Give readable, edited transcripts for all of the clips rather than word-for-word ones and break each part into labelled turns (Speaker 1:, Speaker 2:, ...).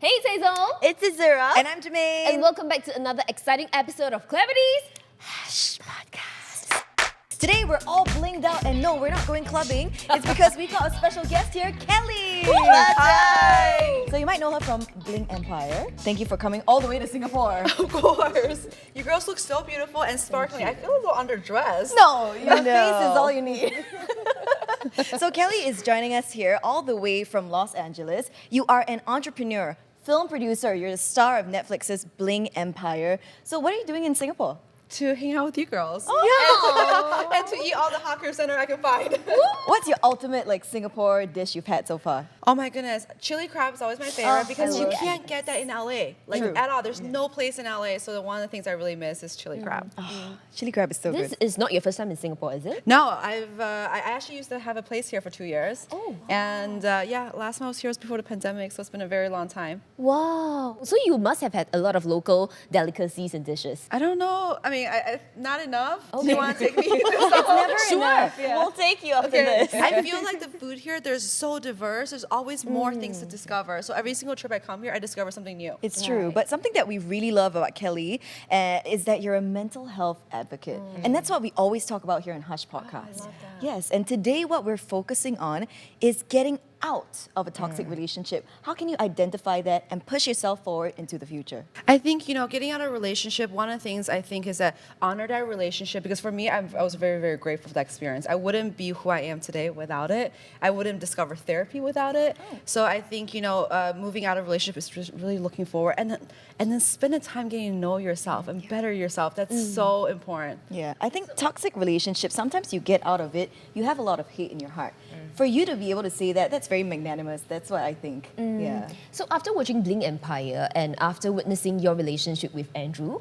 Speaker 1: Hey, it's Hazelle.
Speaker 2: It's Azura.
Speaker 3: And I'm Germaine.
Speaker 1: And welcome back to another exciting episode of Clarity's
Speaker 2: Podcast. Today we're all blinged out, and no, we're not going clubbing. It's because we've got a special guest here, Kelly.
Speaker 3: Hi.
Speaker 2: So you might know her from Bling Empire. Thank you for coming all the way to Singapore.
Speaker 3: Of course. You girls look so beautiful and sparkling. I feel a little underdressed.
Speaker 2: No, your face is all you need. So Kelly is joining us here all the way from Los Angeles. You are an entrepreneur, film producer. You're the star of Netflix's Bling Empire. So what are you doing in Singapore?
Speaker 3: To hang out with you girls.
Speaker 2: Oh.
Speaker 3: And to eat all the hawker center I can find.
Speaker 2: What's your ultimate Singapore dish you've had so far?
Speaker 3: Oh my goodness. Chili crab is always my favorite because
Speaker 2: I
Speaker 3: you
Speaker 2: love
Speaker 3: can't get that in LA.
Speaker 2: True.
Speaker 3: At all. There's no place in LA. So one of the things I really miss is chili crab.
Speaker 2: Chili crab is so
Speaker 1: This
Speaker 2: good.
Speaker 1: is not your first time in Singapore, is it?
Speaker 3: No, I actually used to have a place here for 2 years.
Speaker 1: Oh, wow.
Speaker 3: And last time I was here was before the pandemic, so it's been a very long time.
Speaker 1: Wow. So you must have had a lot of local delicacies and dishes.
Speaker 3: I don't know. I mean, not enough. Do
Speaker 1: Okay.
Speaker 3: you want to take me?
Speaker 2: It's never enough.
Speaker 3: yeah.
Speaker 2: We'll take you after
Speaker 3: Okay.
Speaker 2: this.
Speaker 3: I feel like the food here, there's so diverse. There's always more things to discover. So every single trip I come here, I discover something new.
Speaker 2: It's true, but something that we really love about Kelly is that you're a mental health advocate. And that's what we always talk about here in Hush Podcast.
Speaker 3: love that.
Speaker 2: Yes, and today what we're focusing on is getting out of a toxic relationship. How can you identify that and push yourself forward into the future?
Speaker 3: I think, getting out of a relationship, one of the things I think is that honor that relationship, because for me, I was very, very grateful for that experience. I wouldn't be who I am today without it. I wouldn't discover therapy without it. So I think, moving out of a relationship is just really looking forward and then spending time getting to know yourself and better yourself. That's so important.
Speaker 2: Yeah, I think toxic relationships, sometimes you get out of it, you have a lot of hate in your heart. For you to be able to say that, that's very magnanimous. That's what I think. Yeah.
Speaker 1: So after watching Bling Empire and after witnessing your relationship with Andrew,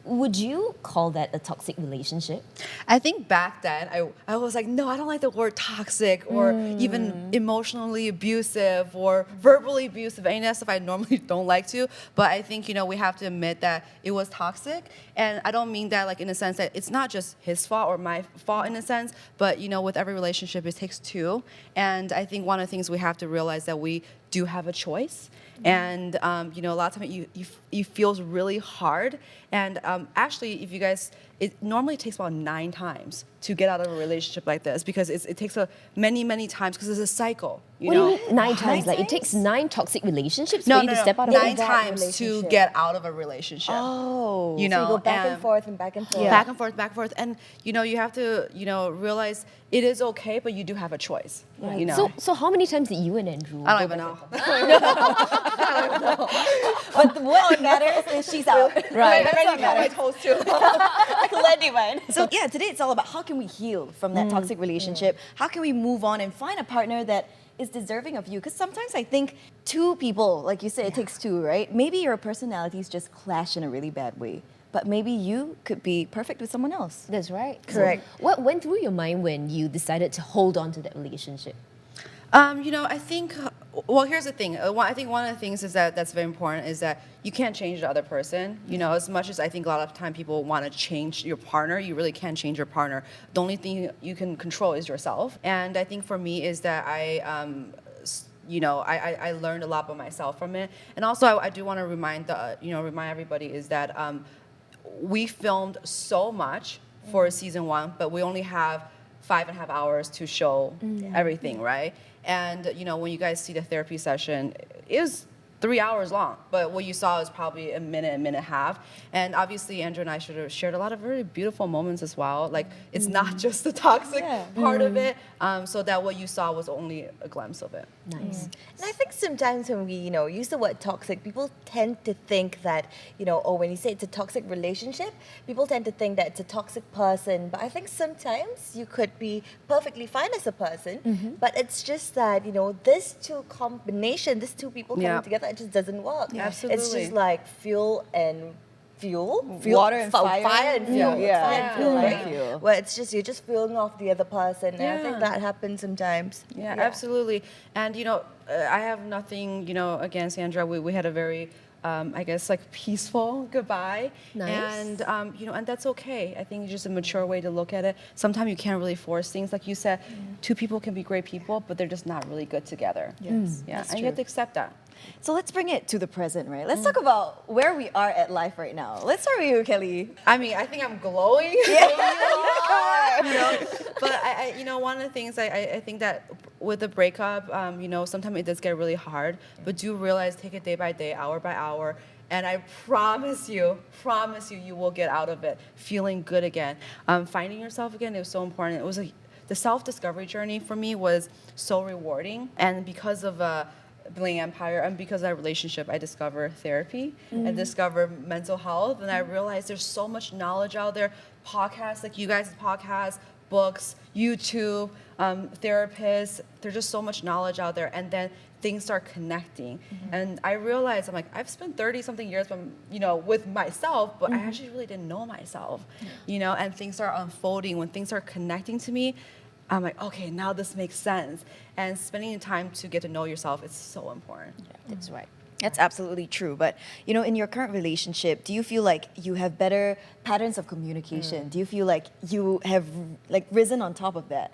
Speaker 1: would you call that a toxic relationship?
Speaker 3: I think back then, I was like, no, I don't like the word toxic or even emotionally abusive or verbally abusive. Any of that stuff I normally don't like to. But I think, we have to admit that it was toxic. And I don't mean that in a sense that it's not just his fault or my fault in a sense, but, with every relationship, it takes two. And I think one of the things we have to realize that we do have a choice. And, a lot of times it feels really hard. And actually, if you guys, it normally takes about 9 times to get out of a relationship like this because it takes many, many times because it's a cycle.
Speaker 1: What do you mean 9 times? It takes 9 toxic relationships for
Speaker 3: No,
Speaker 1: you
Speaker 3: no,
Speaker 1: to
Speaker 3: no.
Speaker 1: step out of
Speaker 3: 9
Speaker 1: it?
Speaker 3: times to get out of a relationship.
Speaker 2: Oh.
Speaker 3: You
Speaker 2: So
Speaker 3: know,
Speaker 2: you go back and forth
Speaker 4: and back and forth.
Speaker 2: Yeah.
Speaker 3: back and forth, back and forth. And, you have to, realize it is okay, but you do have a choice. You know?
Speaker 1: So how many times did you and Andrew
Speaker 3: I don't
Speaker 1: go
Speaker 3: even
Speaker 1: back
Speaker 3: know.
Speaker 2: But what matters is she's out.
Speaker 1: Right.
Speaker 3: I already got my toes too.
Speaker 2: So yeah, today it's all about how can we heal from that toxic relationship? How can we move on and find a partner that is deserving of you? Because sometimes I think 2 people, like you said, it takes 2, right? Maybe your personalities just clash in a really bad way. But maybe you could be perfect with someone else.
Speaker 1: That's right.
Speaker 2: Correct.
Speaker 1: So what went through your mind when you decided to hold on to that relationship?
Speaker 3: I think, well, here's the thing. I think one of the things is that's very important is that you can't change the other person. As much as I think a lot of time people want to change your partner, you really can't change your partner. The only thing you can control is yourself. And I think for me is that I learned a lot about myself from it. And also I do want to remind everybody is that we filmed so much for season 1, but we only have 5.5 hours to show everything, right? And when you guys see the therapy session, it was 3 hours long, but what you saw is probably a minute and a half. And obviously, Andrew and I should have shared a lot of very beautiful moments as well. It's not just the toxic part of it, so that what you saw was only a glimpse of it.
Speaker 1: Nice.
Speaker 4: And I think sometimes when we, use the word toxic, people tend to think that, or when you say it's a toxic relationship, people tend to think that it's a toxic person. But I think sometimes you could be perfectly fine as a person, but it's just that, these 2 people coming together, it just doesn't work.
Speaker 3: Absolutely.
Speaker 4: It's just like fuel and fuel.
Speaker 2: Water and fire.
Speaker 4: Fire and fuel.
Speaker 2: Yeah.
Speaker 4: Fire and fuel,
Speaker 2: Yeah.
Speaker 4: right?
Speaker 2: Fuel.
Speaker 4: Where it's just, you're just fueling off the other person. And I think that happens sometimes.
Speaker 3: Yeah, absolutely. And I have nothing, against Sandra. We had a very, I guess, like peaceful goodbye.
Speaker 1: Nice.
Speaker 3: And, and that's okay. I think it's just a mature way to look at it. Sometimes you can't really force things. Like you said, two people can be great people, but they're just not really good together.
Speaker 2: Yes,
Speaker 3: Yeah,
Speaker 2: that's
Speaker 3: and you
Speaker 2: true.
Speaker 3: have to accept that.
Speaker 2: So let's bring it to the present, right? Let's talk about where we are at life right now. Let's start with you, Kelly.
Speaker 3: I mean, I think I'm glowing.
Speaker 2: Yeah.
Speaker 3: But one of the things I think that with the breakup, sometimes it does get really hard. But do realize, take it day by day, hour by hour, and I promise you, you will get out of it feeling good again. Finding yourself again, it was so important. It was the self-discovery journey for me was so rewarding, and because of Bling Empire, and because of that relationship, I discovered therapy, I discovered mental health, and I realized there's so much knowledge out there, podcasts like you guys' podcasts, books, YouTube, therapists, there's just so much knowledge out there, and then things start connecting. And I realized, I'm like, I've spent 30 something years with myself, but I actually really didn't know myself, and things start unfolding. When things are connecting to me, I'm like, okay, now this makes sense. And spending time to get to know yourself is so important.
Speaker 1: Yeah, that's right.
Speaker 2: That's absolutely true. But, in your current relationship, do you feel like you have better patterns of communication? Do you feel like you have risen on top of that?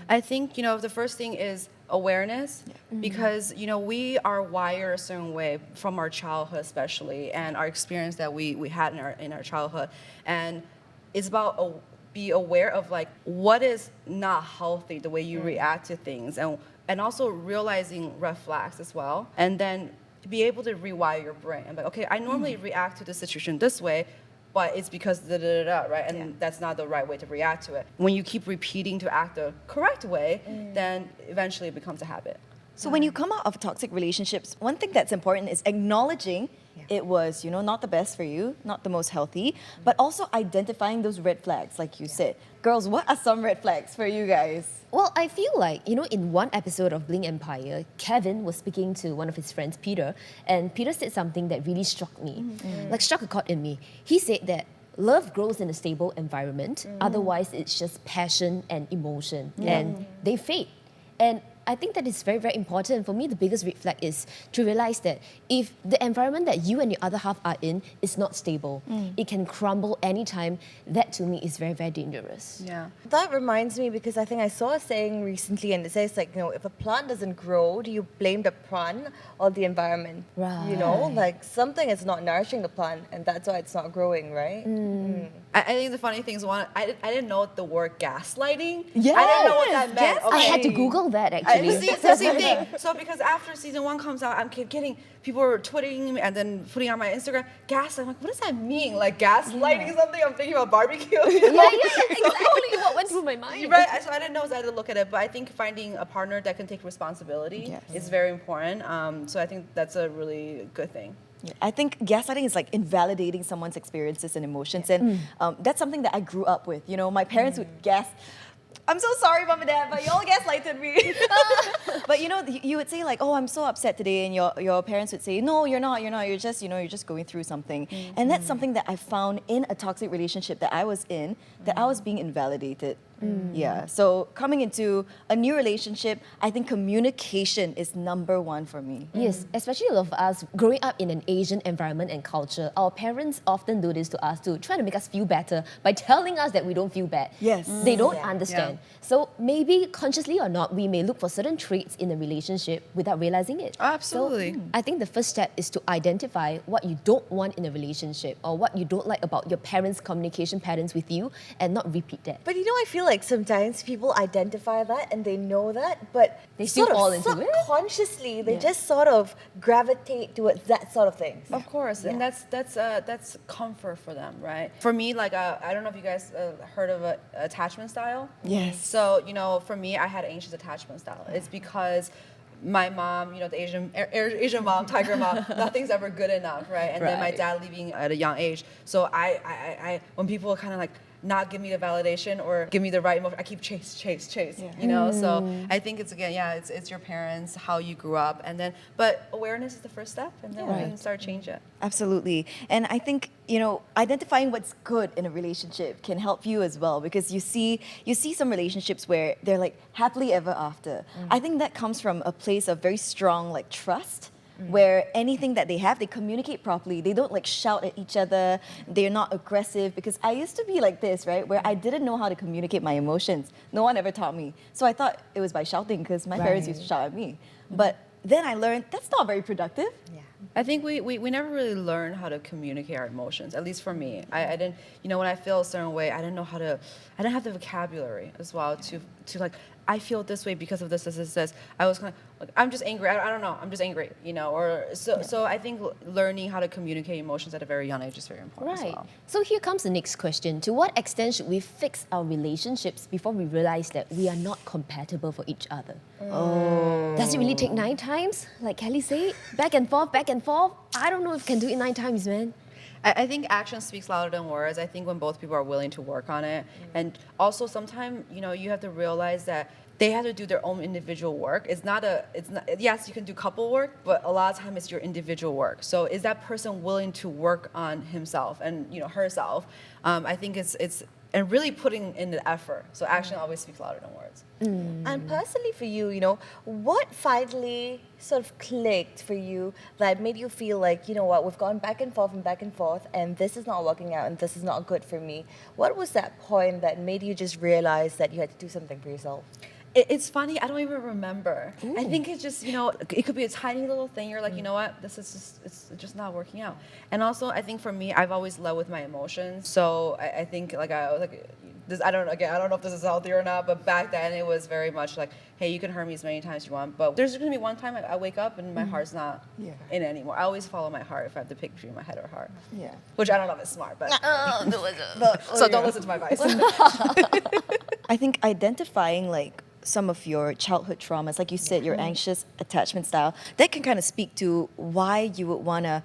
Speaker 3: I think, the first thing is awareness, because, we are wired a certain way from our childhood especially, and our experience that we had in our childhood. And it's about be aware of what is not healthy, the way you react to things, and also realizing red flags as well, and then be able to rewire your brain. I'm like, okay, I normally react to the situation this way, but it's because right? And that's not the right way to react to it. When you keep repeating to act the correct way, then eventually it becomes a habit.
Speaker 2: So when you come out of toxic relationships, one thing that's important is acknowledging it was, not the best for you, not the most healthy, but also identifying those red flags, like you said. Girls, what are some red flags for you guys?
Speaker 1: Well, I feel like, in one episode of Bling Empire, Kevin was speaking to one of his friends, Peter, and Peter said something that really struck me, struck a chord in me. He said that love grows in a stable environment, otherwise it's just passion and emotion, and they fade. And I think that is very, very important. For me, the biggest red flag is to realize that if the environment that you and your other half are in is not stable, it can crumble anytime. That to me is very, very dangerous.
Speaker 3: Yeah.
Speaker 4: That reminds me, because I think I saw a saying recently, and it says if a plant doesn't grow, do you blame the plant or the environment?
Speaker 1: Right.
Speaker 4: Something is not nourishing the plant, and that's why it's not growing, right?
Speaker 3: I think the funny thing is, I didn't know the word gaslighting.
Speaker 2: Yes,
Speaker 3: I didn't know what that meant.
Speaker 2: gaslighting.
Speaker 1: I had to Google that actually.
Speaker 3: It's the same thing. So because after season 1 comes out, I'm getting people are tweeting me and then putting on my Instagram gaslighting. I'm like, what does that mean? Like gaslighting something? I'm thinking about barbecue.
Speaker 1: Exactly what went through my mind.
Speaker 3: Right. So I didn't know, so I had to look at it. But I think finding a partner that can take responsibility is very important. So I think that's a really good thing.
Speaker 2: I think gaslighting is like invalidating someone's experiences and emotions, and that's something that I grew up with. My parents would I'm so sorry, Mom and Dad, but y'all gaslighted me. But you would say oh, I'm so upset today, and your parents would say, no, you're not. You're just going through something. And that's something that I found in a toxic relationship that I was in, that I was being invalidated. Yeah. So coming into a new relationship, I think communication is number one for me.
Speaker 1: Yes, especially a lot of us growing up in an Asian environment and culture, our parents often do this to us to try to make us feel better by telling us that we don't feel bad.
Speaker 2: Yes.
Speaker 1: They don't understand. So maybe consciously or not, we may look for certain traits in a relationship without realizing it.
Speaker 3: Absolutely.
Speaker 1: So I think the first step is to identify what you don't want in a relationship or what you don't like about your parents' communication patterns with you and not repeat that.
Speaker 4: But I feel like sometimes people identify that and they know that, but
Speaker 1: They still fall into it?
Speaker 4: subconsciously, they just sort of gravitate towards that sort of thing.
Speaker 3: Of course, and that's comfort for them, right? For me, I don't know if you guys heard of attachment style.
Speaker 2: Yes.
Speaker 3: So for me, I had anxious attachment style. It's because my mom, the Asian mom, tiger mom, nothing's ever good enough, right? And then my
Speaker 2: Right.
Speaker 3: dad leaving at a young age. So I when people kind of not give me the validation or give me the right emotion. I keep chase, you know? So I think it's, again, it's your parents, how you grew up, and then, but awareness is the first step, and then we can start change it.
Speaker 2: Absolutely. And I think, identifying what's good in a relationship can help you as well, because you see some relationships where they're like happily ever after. I think that comes from a place of very strong like trust, where anything that they have, they communicate properly. They don't like shout at each other. They're not aggressive, because I used to be like this, right? Where I didn't know how to communicate my emotions. No one ever taught me. So I thought it was by shouting, because my parents used to shout at me. But then I learned that's not very productive.
Speaker 4: Yeah.
Speaker 3: I think we never really learned how to communicate our emotions, at least for me. I didn't, when I feel a certain way, I didn't have the vocabulary as well to like, I feel this way because of this. I was kind of like, I'm just angry. I don't know. I'm just angry, or so I think learning how to communicate emotions at a very young age is very important as
Speaker 1: Right.
Speaker 3: well.
Speaker 1: So here comes the next question. To what extent should we fix our relationships before we realize that we are not compatible for each other? Oh. Does it really take 9 times? Like Kelly said, back and forth, back and forth? I don't know if we can do it 9 times, man.
Speaker 3: I think action speaks louder than words. I think when both people are willing to work on it, and also sometimes you have to realize that they have to do their own individual work. It's not yes, you can do couple work, but a lot of time it's your individual work. So is that person willing to work on himself and herself? I think it's and really putting in the effort. So action always speaks louder than words.
Speaker 4: And personally for you, what finally sort of clicked for you that made you feel like, what, we've gone back and forth, and this is not working out, and this is not good for me. What was that point that made you just realize that you had to do something for yourself?
Speaker 3: It's funny, I don't even remember. I think it's just, it could be a tiny little thing. You're like, you know what, it's just not working out. And also, I think for me, I've always led with my emotions. So I think I was like, I don't know if this is healthy or not, but back then it was very much like, hey, you can hurt me as many times as you want, but there's gonna be one time I wake up and my heart's not in it anymore. I always follow my heart if I have to pick between my head or heart.
Speaker 2: Yeah.
Speaker 3: Which I don't know if it's smart, but
Speaker 2: So
Speaker 3: don't listen to my advice.
Speaker 2: I think identifying like some of your childhood traumas, like you said, your anxious attachment style, that can kind of speak to why you would want to,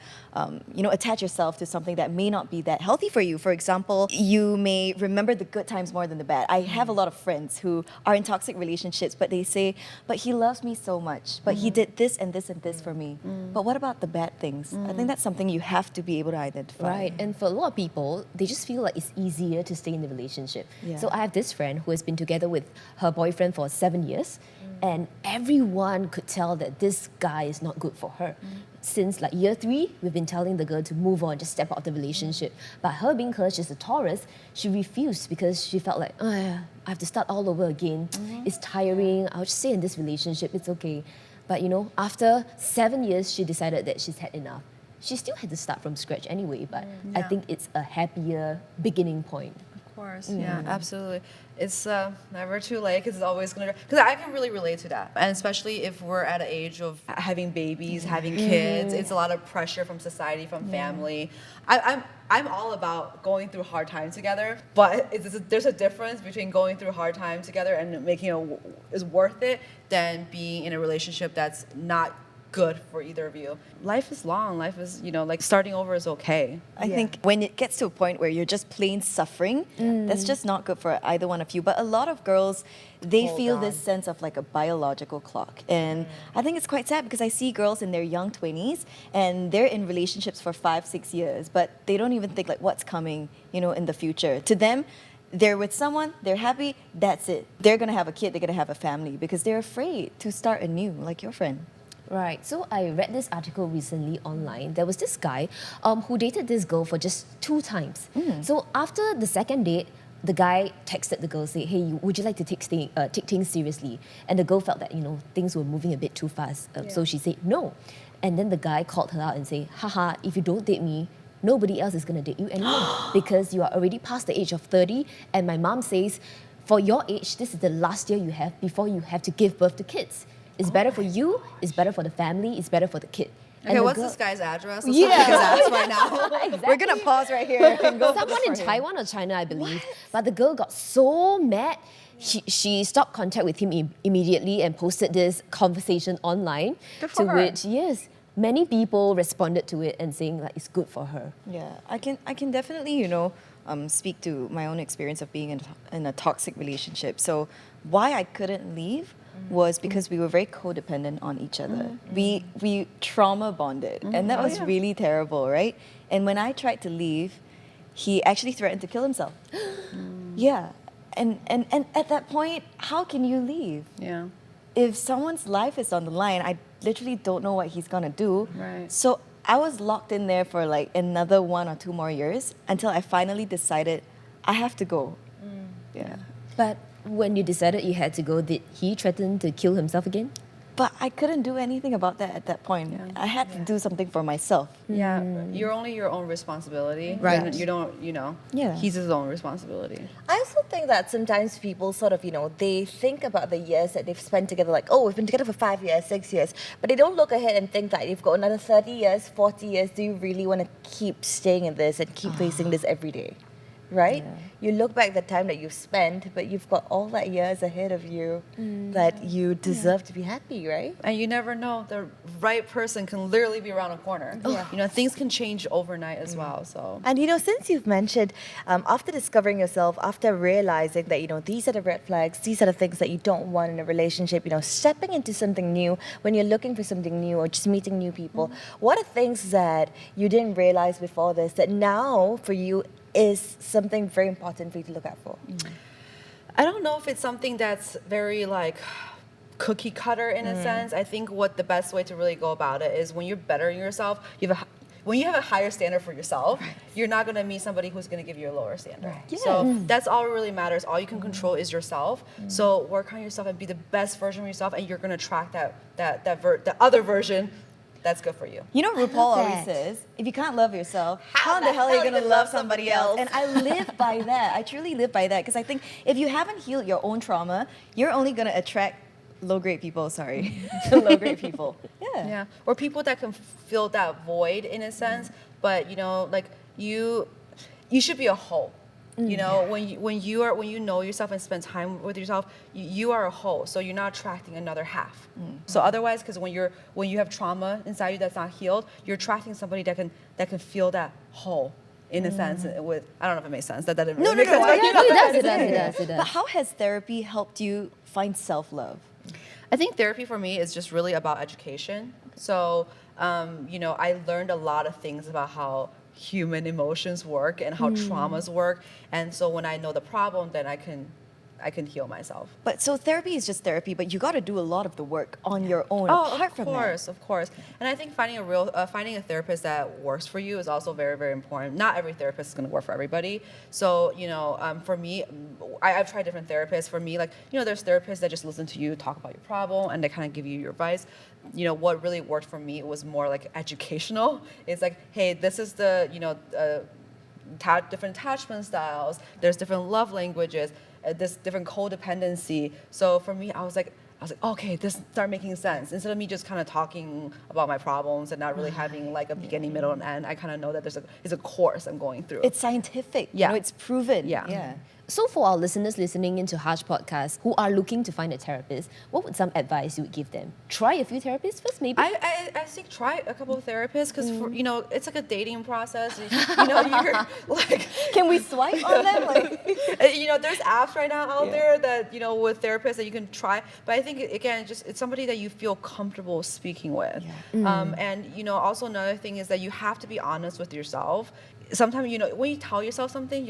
Speaker 2: attach yourself to something that may not be that healthy for you. For example, you may remember the good times more than the bad. I have a lot of friends who are in toxic relationships, but they say, but he loves me so much, but he did this and this and this for me. But what about the bad things? I think that's something you have to be able to identify.
Speaker 1: Right, and for a lot of people, they just feel like it's easier to stay in the relationship.
Speaker 2: Yeah.
Speaker 1: So I have this friend who has been together with her boyfriend for 7 years, and everyone could tell that this guy is not good for her. Since like year 3, we've been telling the girl to move on, just step out of the relationship. But her being her, she's a Taurus, she refused because she felt like, oh, yeah, I have to start all over again. It's tiring, I'll just stay in this relationship, it's okay. But after 7 years, she decided that she's had enough. She still had to start from scratch anyway, but I think it's a happier beginning point.
Speaker 3: Of course, yeah, absolutely. It's never too late, because it's always going to, because I can really relate to that. And especially if we're at an age of having babies, having kids, it's a lot of pressure from society, from family. I'm all about going through hard times together, but there's a difference between going through hard times together and making it is worth it than being in a relationship that's not good for either of you. Life is long. Life is, like starting over is okay.
Speaker 2: I think when it gets to a point where you're just plain suffering, that's just not good for either one of you. But a lot of girls, they feel this sense of like a biological clock. And I think it's quite sad, because I see girls in their young 20s and they're in relationships for 5-6 years, but they don't even think like what's coming, in the future. To them, they're with someone, they're happy, that's it. They're going to have a kid, they're going to have a family, because they're afraid to start anew, like your friend.
Speaker 1: Right. So I read this article recently online. There was this guy who dated this girl for just 2 times. So after the second date, the guy texted the girl, say, hey, would you like to take things seriously? And the girl felt that, things were moving a bit too fast. So she said no. And then the guy called her out and said, haha, if you don't date me, nobody else is going to date you anymore, because you are already past the age of 30. And my mom says, for your age, this is the last year you have before you have to give birth to kids. It's better for you, it's better for the family, it's better for the kid.
Speaker 3: Okay, what's this guy's address? Let's
Speaker 1: Yeah.
Speaker 3: look at his address right now.
Speaker 1: Exactly.
Speaker 2: We're going to pause right here and go
Speaker 1: Someone in Taiwan or China, I believe. But the girl got so mad, she stopped contact with him immediately and posted this conversation online.
Speaker 3: Good for her.
Speaker 1: Which, yes, many people responded to it and saying like it's good for her.
Speaker 2: Yeah, I can definitely, speak to my own experience of being in a toxic relationship. So why I couldn't leave was because we were very codependent on each other. We trauma bonded, and that was really terrible, right? And when I tried to leave, he actually threatened to kill himself. Yeah. And at that point, how can you leave?
Speaker 3: Yeah.
Speaker 2: If someone's life is on the line, I literally don't know what he's gonna do.
Speaker 3: Right.
Speaker 2: So I was locked in there for like another 1 or 2 more years until I finally decided I have to go. Yeah.
Speaker 1: But when you decided you had to go, did he threaten to kill himself again?
Speaker 2: But I couldn't do anything about that at that point. I had to do something for myself.
Speaker 3: Yeah, you're only your own responsibility.
Speaker 1: Right.
Speaker 3: You don't,
Speaker 2: Yeah.
Speaker 3: he's his own responsibility.
Speaker 4: I also think that sometimes people sort of, they think about the years that they've spent together, like, oh, we've been together for 5 years, 6 years, but they don't look ahead and think that you've got another 30 years, 40 years. Do you really want to keep staying in this and keep facing this every day? Right? You look back the time that you've spent, but you've got all that years ahead of you that you deserve to be happy, right?
Speaker 3: And you never know, the right person can literally be around a corner. Things can change overnight as well. So.
Speaker 4: And since you've mentioned, after discovering yourself, after realizing that, these are the red flags, these are the things that you don't want in a relationship, stepping into something new, when you're looking for something new or just meeting new people, what are things that you didn't realize before this that now for you is something very important for you to look out for?
Speaker 3: I don't know if it's something that's very like cookie cutter in a sense. I think what the best way to really go about it is when you're bettering yourself, when you have a higher standard for yourself, you're not going to meet somebody who's going to give you a lower standard. So that's all that really matters. All you can control is yourself. So work on yourself and be the best version of yourself, and you're going to attract the other version that's good for you.
Speaker 2: You know, RuPaul always says, if you can't love yourself, how the hell are you going to love somebody else? And I live by that. I truly live by that. Because I think if you haven't healed your own trauma, you're only going to attract low-grade people, low-grade people.
Speaker 3: Yeah. Or people that can fill that void in a sense, but you should be a whole. When you know yourself and spend time with yourself, you are a whole. So you're not attracting another half. So otherwise, because when you have trauma inside you that's not healed, you're attracting somebody that can feel that whole. In a sense, I don't know if it makes sense. That doesn't really make sense.
Speaker 1: It does.
Speaker 2: But how has therapy helped you find self-love?
Speaker 3: I think therapy for me is just really about education. So, I learned a lot of things about how human emotions work and how traumas work. And so when I know the problem, then I can heal myself.
Speaker 2: But so therapy is just therapy, but you got to do a lot of the work on your own apart from that.
Speaker 3: Of course. And I think finding a therapist that works for you is also very, very important. Not every therapist is going to work for everybody. So, for me, I've tried different therapists. For me, there's therapists that just listen to you talk about your problem and they kind of give you your advice. What really worked for me was more like educational. It's like, hey, this is the, different attachment styles. There's different love languages. This different codependency. So for me, I was like, okay, this started making sense. Instead of me just kind of talking about my problems and not really having like a beginning, middle, and end, I kind of know that there's a course I'm going through.
Speaker 2: It's scientific.
Speaker 3: Yeah.
Speaker 2: It's proven.
Speaker 3: Yeah.
Speaker 1: So for our listeners listening into Harsh Podcast who are looking to find a therapist, what would some advice you would give them? Try a few therapists first, maybe?
Speaker 3: I think try a couple of therapists because it's like a dating process. You're like,
Speaker 2: can we swipe on them?
Speaker 3: There's apps right now out there that with therapists that you can try. But I think again, it's somebody that you feel comfortable speaking with. And also another thing is that you have to be honest with yourself. Sometimes when you tell yourself something,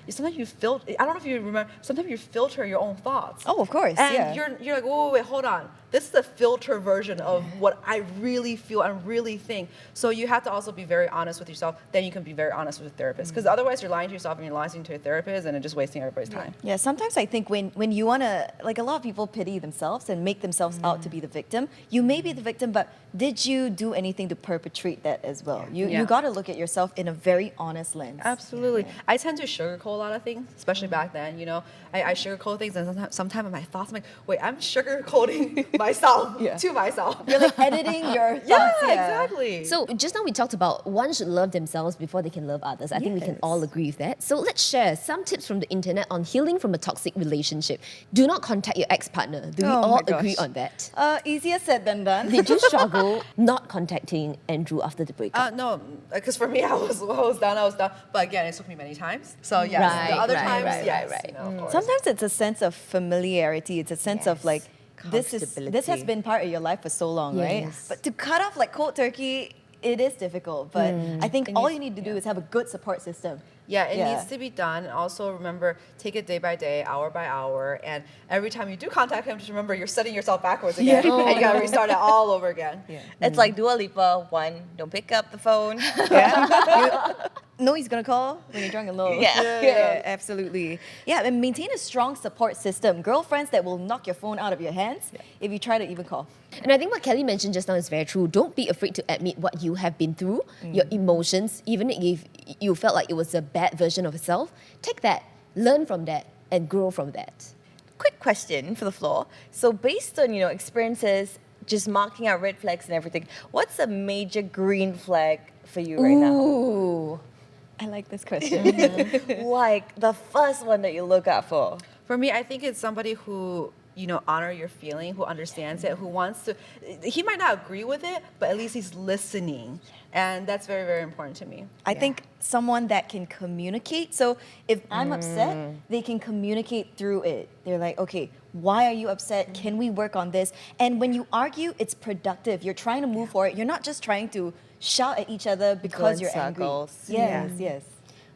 Speaker 3: sometimes you filter. I don't know if you remember. Sometimes you filter your own thoughts.
Speaker 2: Oh, of course.
Speaker 3: And you're like, wait, hold on. This is the filter version of what I really feel and really think. So you have to also be very honest with yourself. Then you can be very honest with a therapist. Because otherwise, you're lying to yourself and you're lying to a therapist, and it's just wasting everybody's time.
Speaker 2: Yeah. Sometimes I think when you want to, a lot of people pity themselves and make themselves out to be the victim. You may be the victim, but did you do anything to perpetrate that as well? You got to look at yourself in a very honest lens.
Speaker 3: Absolutely. I tend to sugarcoat a lot of things, especially bad back then, you know, I sugarcoat things, and sometimes in my thoughts, I'm like, wait, I'm sugarcoating myself to myself.
Speaker 2: You're like editing your thoughts.
Speaker 3: Yeah, exactly.
Speaker 1: So just now we talked about one should love themselves before they can love others. I think we can all agree with that. So let's share some tips from the internet on healing from a toxic relationship. Do not contact your ex-partner. Do we
Speaker 2: Oh my
Speaker 1: all
Speaker 2: gosh.
Speaker 1: agree on that?
Speaker 2: Easier said than done.
Speaker 1: Did you struggle not contacting Andrew after the breakup?
Speaker 3: No, because for me, I was done. But again, it took me many times. So yes, the other times, yes. You know, of course.
Speaker 2: Sometimes it's a sense of familiarity. It's a sense of like, this has
Speaker 4: Comfortability.
Speaker 2: been part of your life for so long, right?
Speaker 1: Yes.
Speaker 2: But to cut off like cold turkey, it is difficult. But I think all you need to do is have a good support system.
Speaker 3: Yeah, it needs to be done. Also, remember, take it day by day, hour by hour, and every time you do contact him, just remember you're setting yourself backwards again, and you gotta restart it all over again.
Speaker 4: It's like Dua Lipa. One, don't pick up the phone.
Speaker 2: No, he's gonna call when you're drunk and low.
Speaker 4: Yeah.
Speaker 2: Absolutely. Yeah, and maintain a strong support system. Girlfriends that will knock your phone out of your hands if you try to even call.
Speaker 1: And I think what Kelly mentioned just now is very true. Don't be afraid to admit what you have been through, your emotions, even if you felt like it was a bad version of yourself. Take that, learn from that, and grow from that.
Speaker 4: Quick question for the floor. So based on, experiences, just marking out red flags and everything, what's a major green flag for you right now?
Speaker 1: Ooh.
Speaker 2: I like this question.
Speaker 4: Like the first one that you look out for.
Speaker 3: For me, I think it's somebody who, honor your feeling, who understands it, who wants to, he might not agree with it, but at least he's listening. And that's very, very important to me.
Speaker 2: I think someone that can communicate. So if I'm upset, they can communicate through it. They're like, okay, why are you upset? Can we work on this? And when you argue, it's productive. You're trying to move forward. You're not just trying to shout at each other because
Speaker 4: in
Speaker 2: you're angry.
Speaker 4: circles.
Speaker 2: Yes.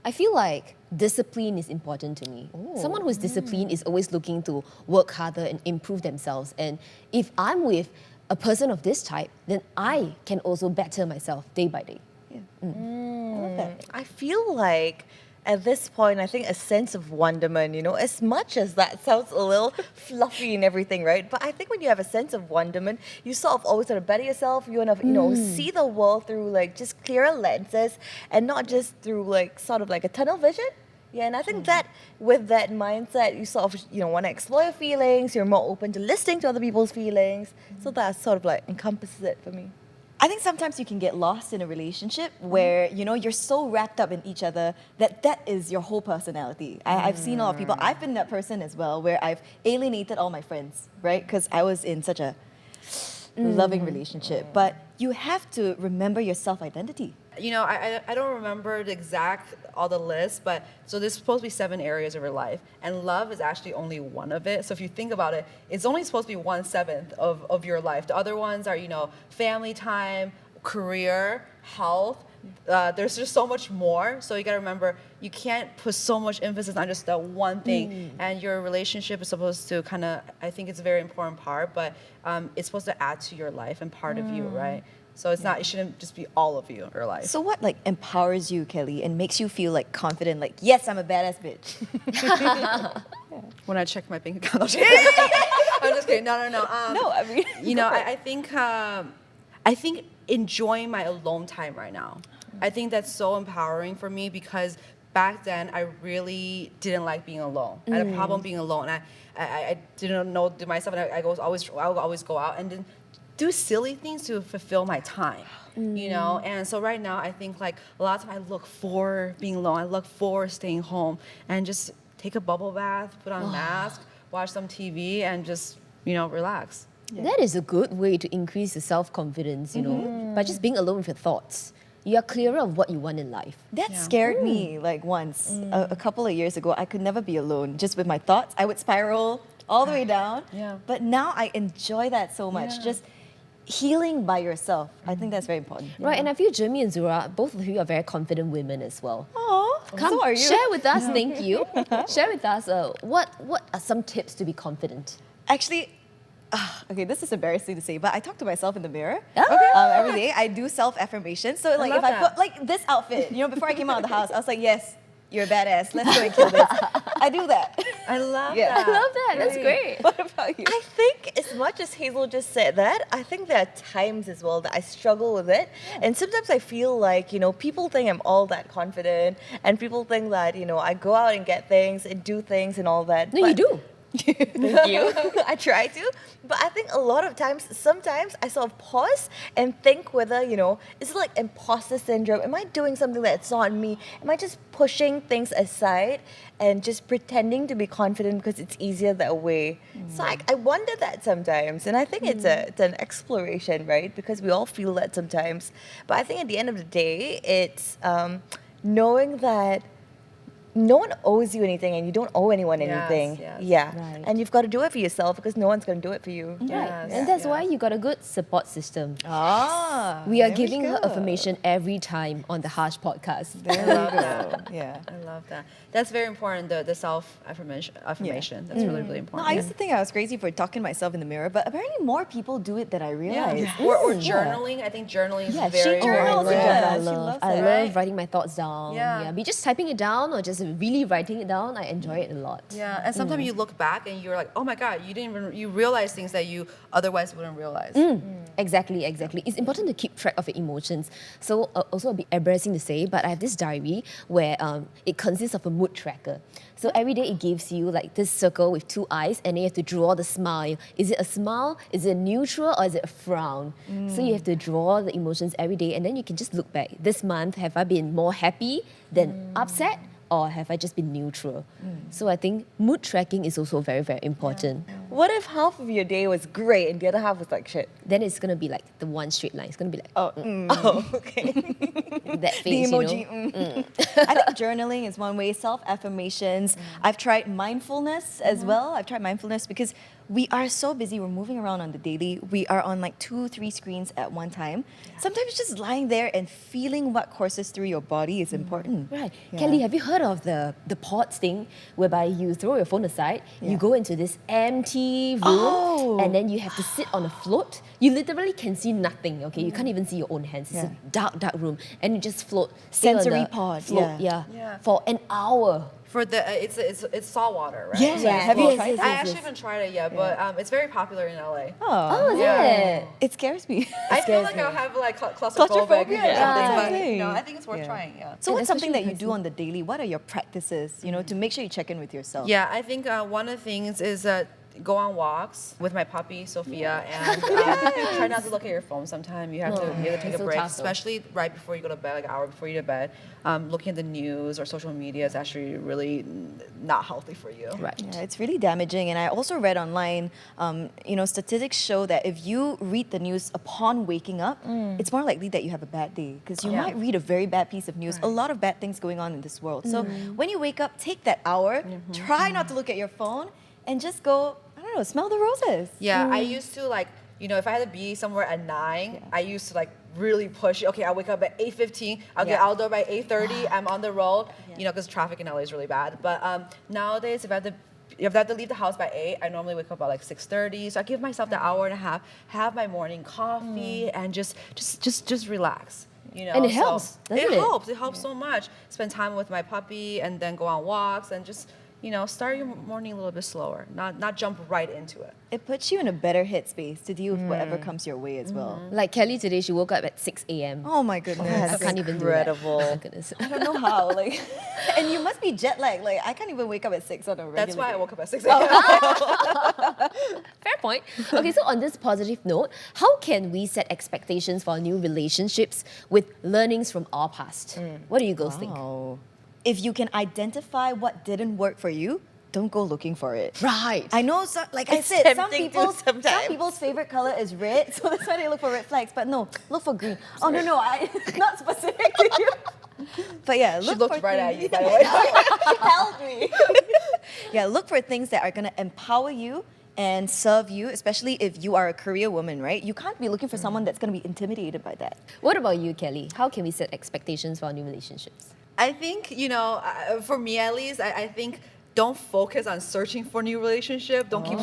Speaker 1: I feel like discipline is important to me. Someone who's disciplined is always looking to work harder and improve themselves. And if I'm with a person of this type, then I can also better myself day by day.
Speaker 2: I love that.
Speaker 4: I feel like at this point, I think a sense of wonderment, as much as that sounds a little fluffy and everything, right? But I think when you have a sense of wonderment, you sort of always want to better yourself. You want to, see the world through like just clearer lenses and not just through like sort of like a tunnel vision. Yeah, and I think that with that mindset, you sort of, want to explore your feelings. You're more open to listening to other people's feelings. So that sort of like encompasses it for me.
Speaker 2: I think sometimes you can get lost in a relationship where, you're so wrapped up in each other that is your whole personality. I've seen a lot of people, I've been that person as well, where I've alienated all my friends, right? Because I was in such a loving relationship. But you have to remember your self-identity.
Speaker 3: I don't remember the exact, all the lists, but so there's supposed to be 7 areas of your life, and love is actually only one of it. So if you think about it, it's only supposed to be 1/7 of your life. The other ones are, family time, career, health. There's just so much more. So you gotta remember, you can't put so much emphasis on just that one thing. And your relationship is supposed to I think it's a very important part, but it's supposed to add to your life and part of you, right? So it's not, it shouldn't just be all of you, your life.
Speaker 2: So what like empowers you, Kelly, and makes you feel like confident, like, yes, I'm a badass bitch?
Speaker 3: When I check my bank account, I'm just kidding. I'm just kidding. No.
Speaker 2: No, I mean,
Speaker 3: I think enjoying my alone time right now. I think that's so empowering for me because back then I really didn't like being alone. I had a problem being alone. I didn't know to myself, and I would always go out and then do silly things to fulfill my time, And so right now, I think like a lot of times I look for being alone. I look for staying home and just take a bubble bath, put on a mask, watch some TV, and just relax.
Speaker 1: That is a good way to increase your self-confidence, by just being alone with your thoughts. You are clearer of what you want in life.
Speaker 2: that scared me like once. A couple of years ago, I could never be alone. Just with my thoughts, I would spiral all the way down.
Speaker 3: Yeah.
Speaker 2: But now I enjoy that so much. Just healing by yourself. I think that's very important.
Speaker 1: Right, and I feel Germaine and Azura, both of you are very confident women as well.
Speaker 2: Oh, so are you.
Speaker 1: Share with us, thank you. Share with us, what are some tips to be confident?
Speaker 2: Actually, okay, this is embarrassing to say, but I talk to myself in the mirror
Speaker 1: Ah.
Speaker 2: every day. I do self-affirmation. So like
Speaker 3: love
Speaker 2: if I
Speaker 3: that.
Speaker 2: put like this outfit, before I came out of the house, I was like, yes, you're a badass. Let's go and kill this. I do that.
Speaker 3: I love
Speaker 2: Yeah.
Speaker 3: that.
Speaker 1: I love that. That's great.
Speaker 2: What about you?
Speaker 4: I think as much as Hazel just said that, I think there are times as well that I struggle with it. And sometimes I feel like, people think I'm all that confident and people think that, I go out and get things and do things and all that.
Speaker 1: No, you do.
Speaker 4: Thank you. I try to. But I think a lot of times, sometimes I sort of pause and think whether, it's like imposter syndrome. Am I doing something that's not me? Am I just pushing things aside and just pretending to be confident because it's easier that way? So I wonder that sometimes. And I think it's an exploration, right? Because we all feel that sometimes. But I think at the end of the day, it's knowing that no one owes you anything and you don't owe anyone anything.
Speaker 3: yes.
Speaker 4: Yeah.
Speaker 1: Right.
Speaker 4: And you've got to do it for yourself because no one's going to do it for you.
Speaker 1: Right.
Speaker 3: Yes,
Speaker 1: And that's
Speaker 3: yes.
Speaker 1: why you got a good support system.
Speaker 2: Ah,
Speaker 1: We are
Speaker 2: there
Speaker 1: giving her
Speaker 2: go.
Speaker 1: affirmation every time on the Harsh podcast.
Speaker 2: There we go. Yeah.
Speaker 3: I love that. That's very important. The self affirmation. That's really really
Speaker 2: No,
Speaker 3: important.
Speaker 2: I used to think I was crazy for talking to myself in the mirror, but apparently more people do it than I realized.
Speaker 3: Or
Speaker 1: Yeah.
Speaker 3: journaling. I think journaling is
Speaker 2: Yeah,
Speaker 3: very
Speaker 2: she journals,
Speaker 3: very
Speaker 2: yeah.
Speaker 1: I
Speaker 2: she
Speaker 1: love,
Speaker 2: loves
Speaker 1: I
Speaker 2: it.
Speaker 1: love
Speaker 3: Right?
Speaker 1: writing my thoughts down.
Speaker 3: Yeah.
Speaker 1: Be just typing it down or just really writing it down. I enjoy it a lot.
Speaker 3: Yeah, and sometimes you look back and you're like, oh my god, you realize things that you otherwise wouldn't realize.
Speaker 1: Exactly. It's important to keep track of your emotions. So also a bit embarrassing to say, but I have this diary where it consists of a mood tracker. So every day it gives you like this circle with two eyes, and then you have to draw the smile. Is it a smile? Is it neutral, or is it a frown? So you have to draw the emotions every day, and then you can just look back. This month, have I been more happy than upset? Or have I just been neutral? So I think mood tracking is also very, very important.
Speaker 4: What if half of your day was great and the other half was like shit?
Speaker 1: Then it's gonna be like the one straight line. It's gonna be like
Speaker 4: Oh, okay.
Speaker 1: that
Speaker 2: The
Speaker 1: face,
Speaker 2: emoji.
Speaker 1: you know.
Speaker 2: I think journaling is one way, self affirmations. I've tried mindfulness as well. I've tried mindfulness because we are so busy. We're moving around on the daily. We are on like 2-3 screens at one time. Sometimes just lying there and feeling what courses through your body is important.
Speaker 1: Right.
Speaker 2: Yeah.
Speaker 1: Kelly, have you heard of the pods thing whereby you throw your phone aside, you
Speaker 2: Yeah.
Speaker 1: go into this empty room,
Speaker 2: Oh.
Speaker 1: and then you have to sit on a float. You literally can see nothing, okay? You can't even see your own hands. It's
Speaker 2: Yeah.
Speaker 1: a dark, dark room. And you just float. stay on
Speaker 2: Sensory
Speaker 1: the
Speaker 2: pod,
Speaker 1: float,
Speaker 2: yeah.
Speaker 3: Yeah.
Speaker 1: for an hour.
Speaker 3: For the it's salt water, right?
Speaker 2: Yeah.
Speaker 3: So you
Speaker 2: Have you
Speaker 3: float.
Speaker 2: tried
Speaker 1: Yes,
Speaker 2: that?
Speaker 3: I
Speaker 1: yes,
Speaker 3: actually
Speaker 1: yes.
Speaker 3: haven't tried it yet, but it's very popular in LA.
Speaker 1: Oh, is
Speaker 3: Yeah.
Speaker 1: it?
Speaker 2: It scares me.
Speaker 3: I feel
Speaker 1: scares
Speaker 3: like
Speaker 1: me.
Speaker 3: I'll have like claustrophobic
Speaker 2: Claustrophobia,
Speaker 3: or
Speaker 2: yeah,
Speaker 3: something, but
Speaker 2: exactly.
Speaker 3: I think it's worth
Speaker 2: Yeah.
Speaker 3: trying. Yeah.
Speaker 2: So what's
Speaker 1: especially
Speaker 2: something that you
Speaker 1: with
Speaker 2: do on the daily? What are your practices, to make sure you check in with yourself?
Speaker 3: Yeah, I think one of the things is go on walks with my puppy Sophia and try not to look at your phone. Sometimes you have to take
Speaker 1: It's
Speaker 3: a
Speaker 1: so
Speaker 3: break,
Speaker 1: tough, though.
Speaker 3: especially right before you go to bed, like an hour before you go to bed. Looking at the news or social media is actually really not healthy for you.
Speaker 1: Right.
Speaker 2: Yeah, it's really damaging. And I also read online, statistics show that if you read the news upon waking up, it's more likely that you have a bad day because you
Speaker 3: Yeah.
Speaker 2: might read a very bad piece of news. A lot of bad things going on in this world. So when you wake up, take that hour, try not to look at your phone, and just go, I don't know, smell the roses.
Speaker 3: Yeah, I used to like, if I had to be somewhere at 9, I used to like really push. Okay, I'll wake up at 8:15. I'll get outdoor by 8:30. I'm on the road. Because traffic in LA is really bad. But nowadays, if I have to leave the house by 8, I normally wake up at like 6:30. So I give myself the hour and a half, have my morning coffee, and just relax.
Speaker 1: And it helps, doesn't it?
Speaker 3: helps. It helps so much. Spend time with my puppy, and then go on walks, and just start your morning a little bit slower. Not jump right into it.
Speaker 2: It puts you in a better headspace to deal with whatever comes your way as well.
Speaker 1: Like Kelly today, she woke up at 6 a.m.
Speaker 2: Oh my goodness.
Speaker 1: I can't even do that.
Speaker 4: incredible.
Speaker 1: Oh my goodness.
Speaker 2: I don't know how. And you must be jet lagged. Like, I can't even wake up at 6 on a regular
Speaker 3: That's why I
Speaker 2: day.
Speaker 3: woke up at 6 a.m.
Speaker 1: Fair point. Okay, so on this positive note, how can we set expectations for our new relationships with learnings from our past? What do you girls think?
Speaker 2: Wow. If you can identify what didn't work for you, don't go looking for it.
Speaker 1: Right.
Speaker 2: I know, like I
Speaker 4: It's
Speaker 2: said, some
Speaker 4: tempting to sometimes.
Speaker 2: people's favorite color is red, so that's why they look for red flags. But no, look for green. Oh no, not specific to you. But yeah,
Speaker 3: She
Speaker 2: look
Speaker 3: looked
Speaker 2: for
Speaker 3: right at
Speaker 2: things-
Speaker 3: you, by the way.
Speaker 2: She held me. Yeah, look for things that are gonna empower you and serve you, especially if you are a career woman, right? You can't be looking for someone that's gonna be intimidated by that.
Speaker 1: What about you, Kelly? How can we set expectations for our new relationships?
Speaker 3: I think, for me at least, I think don't focus on searching for new relationship. Don't keep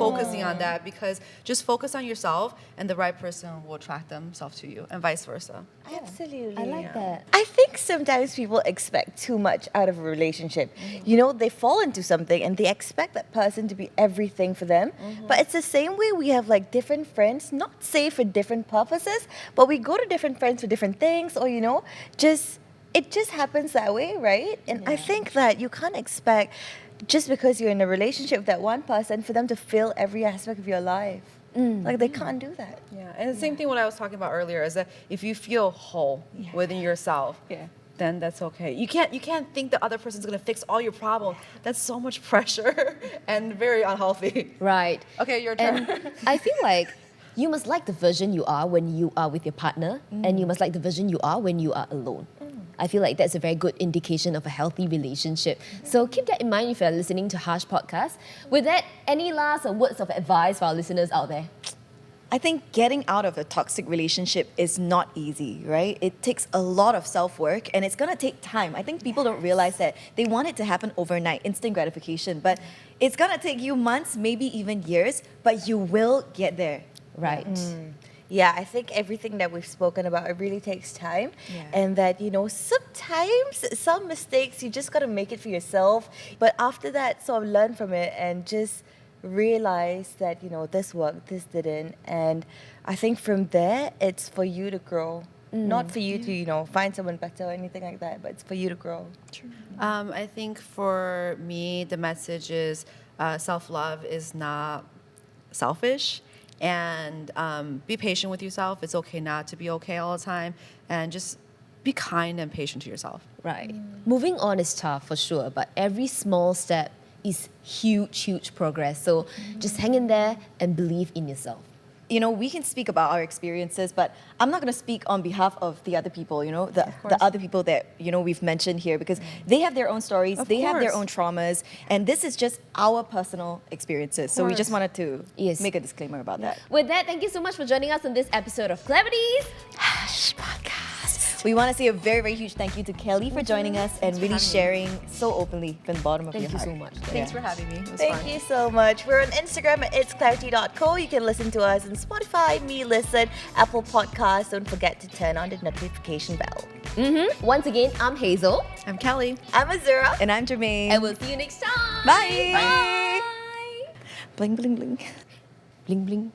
Speaker 3: focusing on that, because just focus on yourself and the right person will attract themselves to you, and vice versa.
Speaker 4: Absolutely.
Speaker 1: I like that.
Speaker 4: I think sometimes people expect too much out of a relationship. You know, they fall into something and they expect that person to be everything for them. But it's the same way we have like different friends, not say for different purposes, but we go to different friends for different things, or you know, it just happens that way, right? And I think that you can't expect just because you're in a relationship with that one person for them to fill every aspect of your life. Like they can't do that.
Speaker 3: Yeah, and the same thing what I was talking about earlier is that if you feel whole within yourself, then that's okay. You can't think the other person's gonna fix all your problems. That's so much pressure and very unhealthy.
Speaker 1: Right.
Speaker 3: Okay, your turn.
Speaker 1: And I feel like you must like the version you are when you are with your partner, and you must like the version you are when you are alone. I feel like that's a very good indication of a healthy relationship. So keep that in mind if you're listening to Harsh Podcast. With that, any last words of advice for our listeners out there?
Speaker 2: I think getting out of a toxic relationship is not easy, right? It takes a lot of self-work and it's gonna take time. I think people don't realize that. They want it to happen overnight, instant gratification, but it's gonna take you months, maybe even years, but you will get there.
Speaker 1: Right.
Speaker 4: Yeah, I think everything that we've spoken about, it really takes time.
Speaker 2: Yeah.
Speaker 4: And that, you know, sometimes some mistakes, you just got to make it for yourself. But after that, sort of learn from it and just realize that, you know, this worked, this didn't. And I think from there, it's for you to grow. Not for you to, you know, find someone better or anything like that, but it's for you to grow.
Speaker 3: I think for me, the message is self-love is not selfish. And be patient with yourself. It's okay not to be okay all the time. And just be kind and patient to yourself.
Speaker 1: Right. Moving on is tough for sure, but every small step is huge progress. So just hang in there and believe in yourself.
Speaker 2: You know, we can speak about our experiences, but I'm not going to speak on behalf of the other people, you know, the other people that, you know, we've mentioned here, because they have their own stories, they have their own traumas, and this is just our personal experiences. So we just wanted to make a disclaimer about that.
Speaker 1: With that, thank you so much for joining us on this episode of Clevities
Speaker 2: Hash Podcast. We want to say a very huge thank you to Kelly for joining us and really sharing so openly from the bottom of your heart.
Speaker 1: Thank you so much.
Speaker 3: Thanks for having me. It was
Speaker 4: Thank
Speaker 3: fun.
Speaker 4: you so much. We're on Instagram at itsclarity.co. You can listen to us on Spotify, Me Listen, Apple Podcasts. Don't forget to turn on the notification bell.
Speaker 1: Once again, I'm Hazel.
Speaker 3: I'm Kelly.
Speaker 4: I'm Azura.
Speaker 2: And I'm Germaine.
Speaker 1: And we'll see you next time.
Speaker 2: Bye.
Speaker 1: Bye.
Speaker 2: Bling, bling, bling.
Speaker 1: Bling, bling.